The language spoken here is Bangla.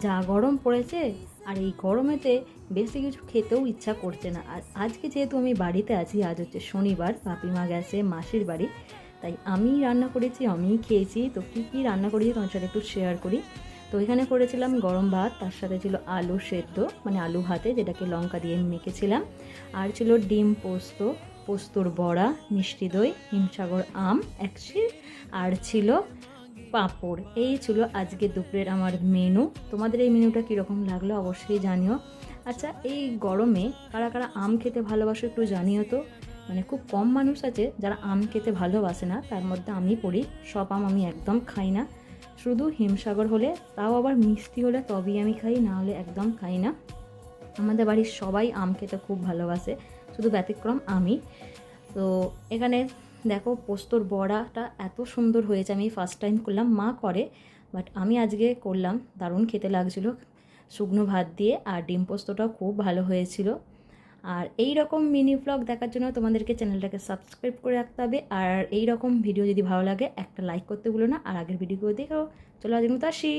যা গরম পড়েছে, আর এই গরমেতে বেশি কিছু খেতেও ইচ্ছা করছে না। আর আজকে যেহেতু আমি বাড়িতে আছি, আজ হচ্ছে শনিবার, বাপিমা গেছে মাসির বাড়ি, তাই আমিই রান্না করেছি, আমিই খেয়েছি। তো কী কী রান্না করেছি তোমার সাথে একটু শেয়ার করি। তো এখানে করেছিলাম গরম ভাত, তার সাথে ছিল আলু সেদ্ধ, মানে আলু ভাতে যেটাকে লঙ্কা দিয়ে মেখেছিলাম, আর ছিল ডিম পোস্ত, পোস্তর বড়া, মিষ্টি দই, হিমসাগর আম একশি, আর ছিল পাঁপড়। এই ছিল আজকে দুপুরের আমার মেনু। তোমাদের এই মেনুটা কীরকম লাগলো অবশ্যই জানিও। আচ্ছা, এই গরমে কারা কারা আম খেতে ভালোবাসো একটু জানিও তো। মানে খুব কম মানুষ আছে যারা আম খেতে ভালোবাসে না, তার মধ্যে আমি পড়ি। সব আম আমি একদম খাই না, শুধু হিমসাগর হলে, তাও আবার মিষ্টি হলে তবেই আমি খাই, না হলে একদম খাই না। আমাদের বাড়ির সবাই আম খেতে খুব ভালোবাসে, শুধু ব্যতিক্রম আমি। তো এখানে দেখো পোস্তর বড়াটা এত সুন্দর হয়েছে, আমি ফার্স্ট টাইম করলাম, মা করে বাট আমি আজকে করলাম, দারুণ খেতে লাগছিলো শুকনো ভাত দিয়ে। আর ডিম পোস্তটাও খুব ভালো হয়েছিল। আর এই রকম মিনি ব্লগ দেখার জন্য তোমাদেরকে চ্যানেলটাকে সাবস্ক্রাইব করে রাখতে হবে। আর এই রকম ভিডিও যদি ভালো লাগে একটা লাইক করতে ভুলো না। আর আগের ভিডিওগুলো দেখো। চলো আজকের মতো আসি।